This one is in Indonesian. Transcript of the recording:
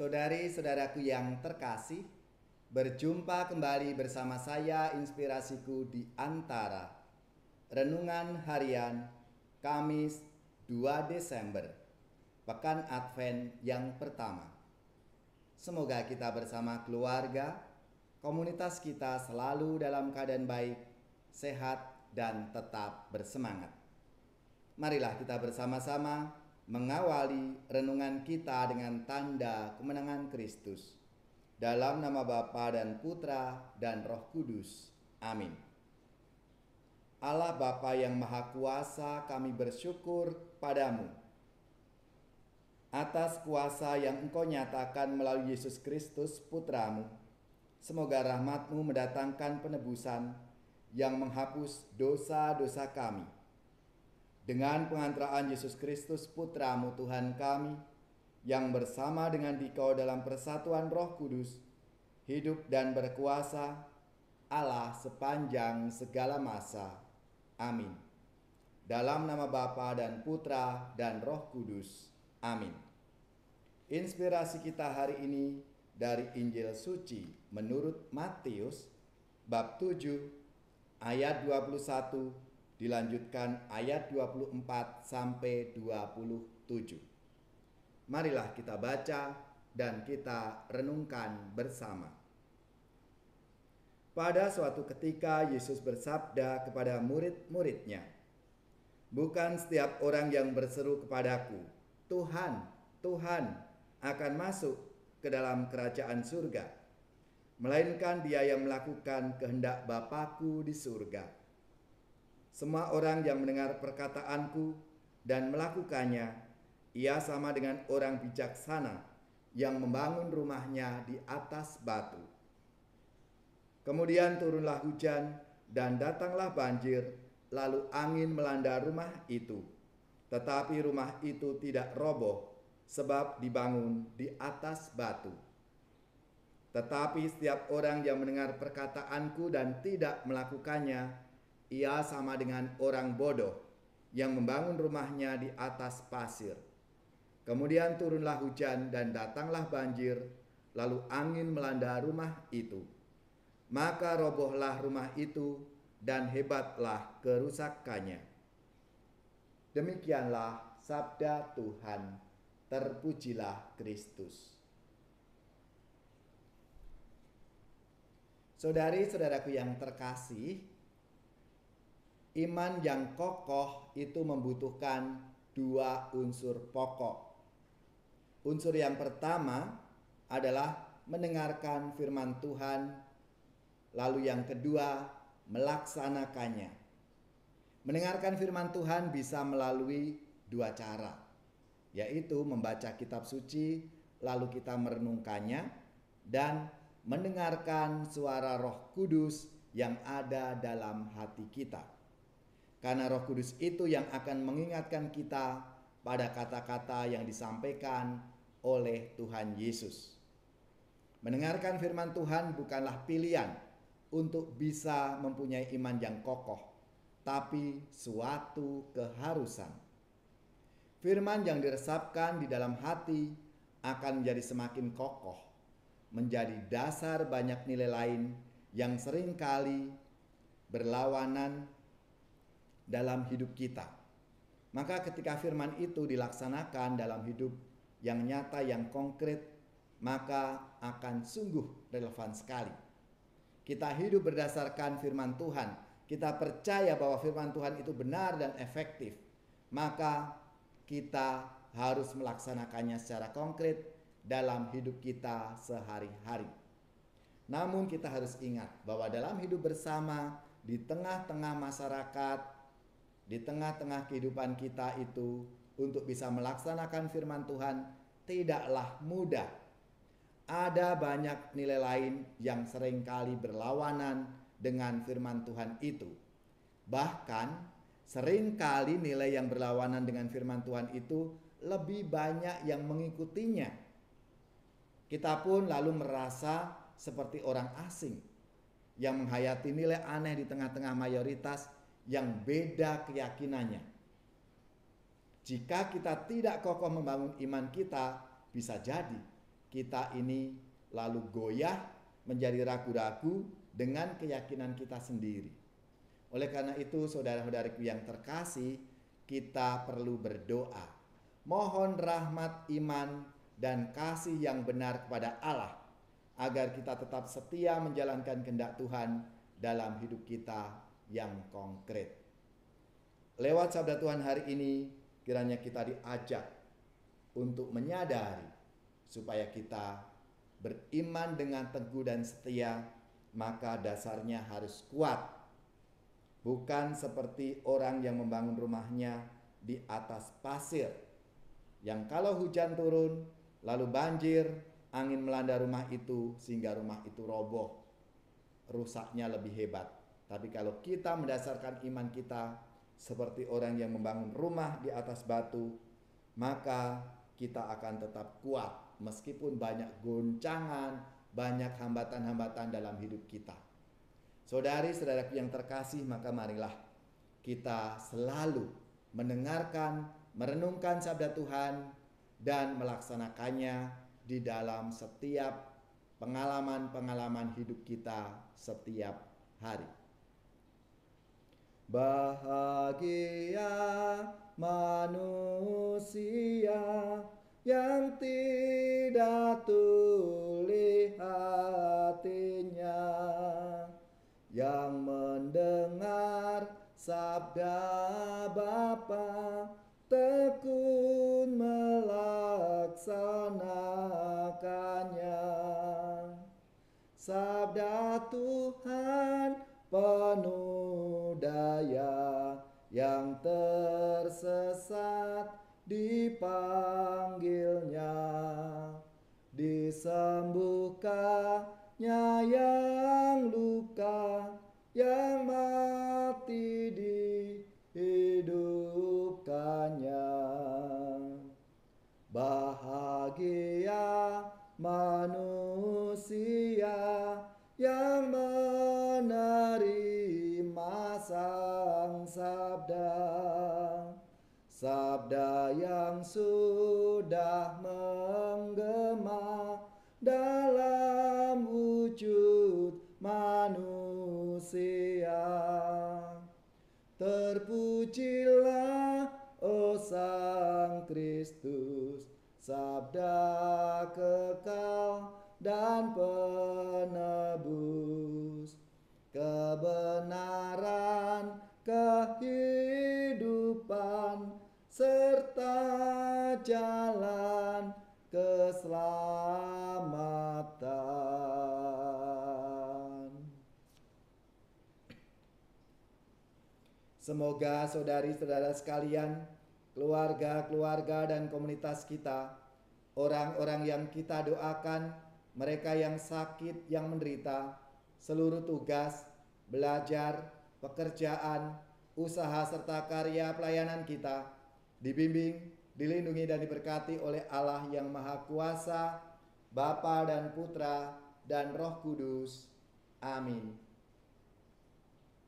Saudari-saudaraku yang terkasih, berjumpa kembali bersama saya Inspirasiku di Antara. Renungan Harian Kamis 2 Desember, Pekan Advent yang pertama. Semoga kita bersama keluarga, komunitas kita selalu dalam keadaan baik, sehat, dan tetap bersemangat. Marilah kita bersama-sama mengawali renungan kita dengan tanda kemenangan Kristus. Dalam nama Bapa dan Putra dan Roh Kudus. Amin. Allah Bapa yang Maha Kuasa, kami bersyukur padamu atas kuasa yang Engkau nyatakan melalui Yesus Kristus Putramu. Semoga rahmat-Mu mendatangkan penebusan yang menghapus dosa-dosa kami. Dengan pengantaraan Yesus Kristus Putramu Tuhan kami, yang bersama dengan Dikau dalam persatuan Roh Kudus, hidup dan berkuasa Allah sepanjang segala masa. Amin. Dalam nama Bapa dan Putra dan Roh Kudus. Amin. Inspirasi kita hari ini dari Injil Suci menurut Matius bab 7 ayat 21 dilanjutkan ayat 24 sampai 27. Marilah kita baca dan kita renungkan bersama. Pada suatu ketika Yesus bersabda kepada murid-muridnya, "Bukan setiap orang yang berseru kepadaku, 'Tuhan, Tuhan,' akan masuk ke dalam kerajaan surga, melainkan dia yang melakukan kehendak Bapa-Ku di surga. Semua orang yang mendengar perkataanku dan melakukannya, ia sama dengan orang bijaksana yang membangun rumahnya di atas batu. Kemudian turunlah hujan dan datanglah banjir, lalu angin melanda rumah itu. Tetapi rumah itu tidak roboh, sebab dibangun di atas batu. Tetapi setiap orang yang mendengar perkataanku dan tidak melakukannya, ia sama dengan orang bodoh yang membangun rumahnya di atas pasir. Kemudian turunlah hujan dan datanglah banjir, lalu angin melanda rumah itu. Maka robohlah rumah itu dan hebatlah kerusakannya." Demikianlah sabda Tuhan. Terpujilah Kristus. Saudari-saudaraku yang terkasih, iman yang kokoh itu membutuhkan dua unsur pokok. Unsur yang pertama adalah mendengarkan firman Tuhan, lalu yang kedua melaksanakannya. Mendengarkan firman Tuhan bisa melalui dua cara, yaitu membaca kitab suci, lalu kita merenungkannya, dan mendengarkan suara Roh Kudus yang ada dalam hati kita. Karena Roh Kudus itu yang akan mengingatkan kita pada kata-kata yang disampaikan oleh Tuhan Yesus. Mendengarkan firman Tuhan bukanlah pilihan untuk bisa mempunyai iman yang kokoh, tapi suatu keharusan. Firman yang diresapkan di dalam hati akan menjadi semakin kokoh, menjadi dasar banyak nilai lain yang seringkali berlawanan dalam hidup kita. Maka ketika firman itu dilaksanakan dalam hidup yang nyata, yang konkret, maka akan sungguh relevan sekali. Kita hidup berdasarkan firman Tuhan, kita percaya bahwa firman Tuhan itu benar dan efektif, maka kita harus melaksanakannya secara konkret dalam hidup kita sehari-hari. Namun kita harus ingat bahwa dalam hidup bersama, di tengah-tengah masyarakat, di tengah-tengah kehidupan kita itu, untuk bisa melaksanakan firman Tuhan tidaklah mudah. Ada banyak nilai lain yang seringkali berlawanan dengan firman Tuhan itu. Bahkan seringkali nilai yang berlawanan dengan firman Tuhan itu lebih banyak yang mengikutinya. Kita pun lalu merasa seperti orang asing yang menghayati nilai aneh di tengah-tengah mayoritas yang beda keyakinannya. Jika kita tidak kokoh membangun iman kita, bisa jadi kita ini lalu goyah menjadi ragu-ragu dengan keyakinan kita sendiri. Oleh karena itu, saudara-saudariku yang terkasih, kita perlu berdoa. Mohon rahmat iman dan kasih yang benar kepada Allah, agar kita tetap setia menjalankan kehendak Tuhan dalam hidup kita yang konkret. Lewat sabda Tuhan hari ini, kiranya kita diajak untuk menyadari supaya kita beriman dengan teguh dan setia, maka dasarnya harus kuat. Bukan seperti orang yang membangun rumahnya di atas pasir, yang kalau hujan turun, lalu banjir, angin melanda rumah itu sehingga rumah itu roboh. Rusaknya lebih hebat. Tapi kalau kita mendasarkan iman kita seperti orang yang membangun rumah di atas batu, maka kita akan tetap kuat meskipun banyak goncangan, banyak hambatan-hambatan dalam hidup kita. Saudari-saudaraku yang terkasih, maka marilah kita selalu mendengarkan, merenungkan sabda Tuhan dan melaksanakannya di dalam setiap pengalaman-pengalaman hidup kita setiap hari. Bahagia manusia yang tidak tuli hatinya, yang mendengar sabda Bapa, tekun melaksanakannya. Sabda Tuhan penuh daya, yang tersesat dipanggilnya, disembuhkannya yang luka, yang mati dihidupkannya. Bahagia manusia yang menerima sang sabda, sabda yang sudah menggema dalam wujud manusia. Terpujilah, oh Sang Kristus, sabda kekal dan penebus, kebenaran, kehidupan, serta jalan keselamatan. Semoga saudari-saudara sekalian, keluarga-keluarga dan komunitas kita, orang-orang yang kita doakan, mereka yang sakit, yang menderita, seluruh tugas, belajar, pekerjaan, usaha serta karya pelayanan kita dibimbing, dilindungi dan diberkati oleh Allah yang Maha Kuasa, Bapa dan Putra dan Roh Kudus. Amin.